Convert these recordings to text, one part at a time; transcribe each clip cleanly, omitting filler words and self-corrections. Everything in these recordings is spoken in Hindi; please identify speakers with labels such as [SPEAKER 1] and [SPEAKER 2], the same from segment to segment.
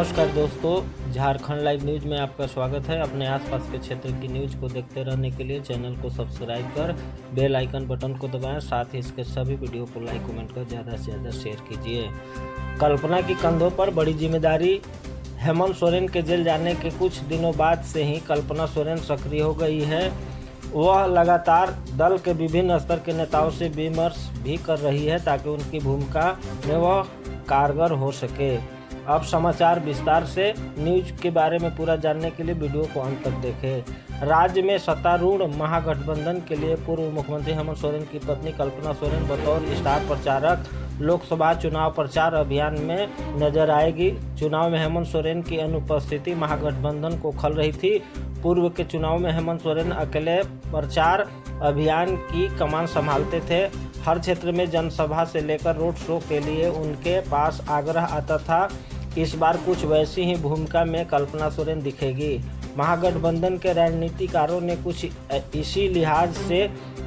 [SPEAKER 1] नमस्कार दोस्तों, झारखंड लाइव न्यूज़ में आपका स्वागत है। अपने आसपास के क्षेत्र की न्यूज़ को देखते रहने के लिए चैनल को सब्सक्राइब कर बेल आइकन बटन को दबाएं। साथ ही इसके सभी वीडियो को लाइक कमेंट कर ज़्यादा से ज़्यादा शेयर कीजिए। कल्पना की कंधों पर बड़ी जिम्मेदारी। हेमंत सोरेन के जेल जाने के कुछ दिनों बाद से ही कल्पना सोरेन सक्रिय हो गई है। वह लगातार दल के विभिन्न स्तर के नेताओं से विमर्श भी कर रही है ताकि उनकी भूमिका में वह कारगर हो सके। अब समाचार विस्तार से। न्यूज के बारे में पूरा जानने के लिए वीडियो को अंत तक देखें। राज्य में सत्तारूढ़ महागठबंधन के लिए पूर्व मुख्यमंत्री हेमंत सोरेन की पत्नी कल्पना सोरेन बतौर स्टार प्रचारक लोकसभा चुनाव प्रचार अभियान में नजर आएगी। चुनाव में हेमंत सोरेन की अनुपस्थिति महागठबंधन को खल रही थी। पूर्व के चुनाव में हेमंत सोरेन अकेले प्रचार अभियान की कमान संभालते थे। हर क्षेत्र में जनसभा से लेकर रोड शो के लिए उनके पास आग्रह आता था। इस बार कुछ वैसी ही भूमिका में कल्पना सोरेन दिखेगी। महागठबंधन के रणनीतिकारों ने कुछ इसी लिहाज से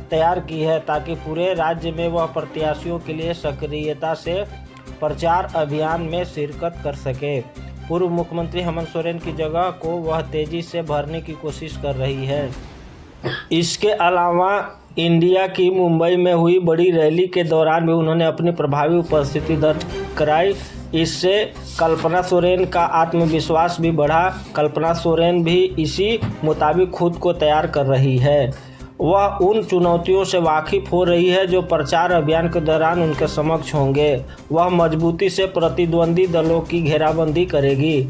[SPEAKER 1] तैयार की है ताकि पूरे राज्य में वह प्रत्याशियों के लिए सक्रियता से प्रचार अभियान में शिरकत कर सके। पूर्व मुख्यमंत्री हेमंत सोरेन की जगह को वह तेजी से भरने की कोशिश कर रही है। इसके अलावा इंडिया की मुंबई में हुई बड़ी रैली के दौरान भी उन्होंने अपनी प्रभावी उपस्थिति दर्ज कराई। इससे कल्पना सोरेन का आत्मविश्वास भी बढ़ा। कल्पना सोरेन भी इसी मुताबिक खुद को तैयार कर रही है। वह उन चुनौतियों से वाकिफ हो रही है जो प्रचार अभियान के दौरान उनके समक्ष होंगे। वह मजबूती से प्रतिद्वंदी दलों की घेराबंदी करेगी।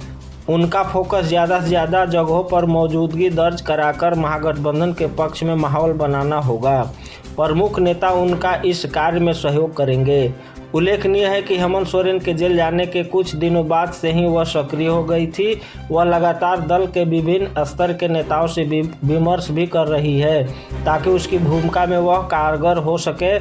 [SPEAKER 1] उनका फोकस ज़्यादा से ज़्यादा जगहों पर मौजूदगी दर्ज कराकर महागठबंधन के पक्ष में माहौल बनाना होगा। प्रमुख नेता उनका इस कार्य में सहयोग करेंगे। उल्लेखनीय है कि हेमंत सोरेन के जेल जाने के कुछ दिनों बाद से ही वह सक्रिय हो गई थी। वह लगातार दल के विभिन्न स्तर के नेताओं से विमर्श भी कर रही है ताकि उसकी भूमिका में वह कारगर हो सके।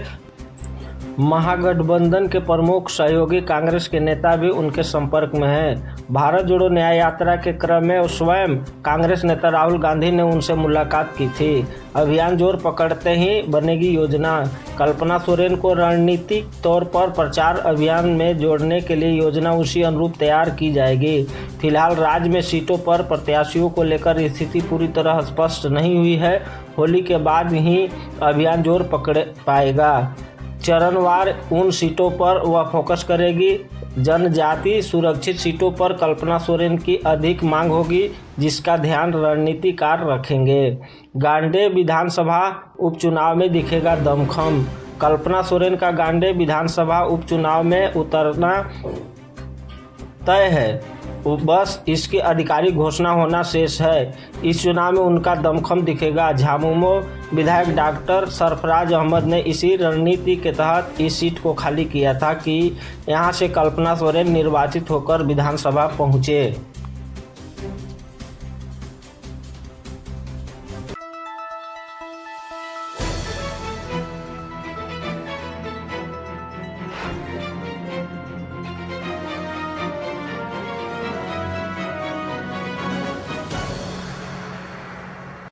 [SPEAKER 1] महागठबंधन के प्रमुख सहयोगी कांग्रेस के नेता भी उनके संपर्क में हैं। भारत जोड़ो न्याय यात्रा के क्रम में स्वयं कांग्रेस नेता राहुल गांधी ने उनसे मुलाकात की थी। अभियान जोर पकड़ते ही बनेगी योजना। कल्पना सोरेन को रणनीतिक तौर पर प्रचार अभियान में जोड़ने के लिए योजना उसी अनुरूप तैयार की जाएगी। फिलहाल राज्य में सीटों पर प्रत्याशियों को लेकर स्थिति पूरी तरह स्पष्ट नहीं हुई है। होली के बाद ही अभियान जोर पकड़ पाएगा। चरणवार उन सीटों पर वह फोकस करेगी। जनजाति सुरक्षित सीटों पर कल्पना सोरेन की अधिक मांग होगी, जिसका ध्यान रणनीतिकार रखेंगे। गांडेय विधानसभा उपचुनाव में दिखेगा दमखम। कल्पना सोरेन का गांडेय विधानसभा उपचुनाव में उतरना तय है। बस इसकी आधिकारिक घोषणा होना शेष है। इस चुनाव में उनका दमखम दिखेगा। झामुमो विधायक डॉक्टर सरफराज अहमद ने इसी रणनीति के तहत इस सीट को खाली किया था कि यहां से कल्पना सोरेन निर्वाचित होकर विधानसभा पहुंचे।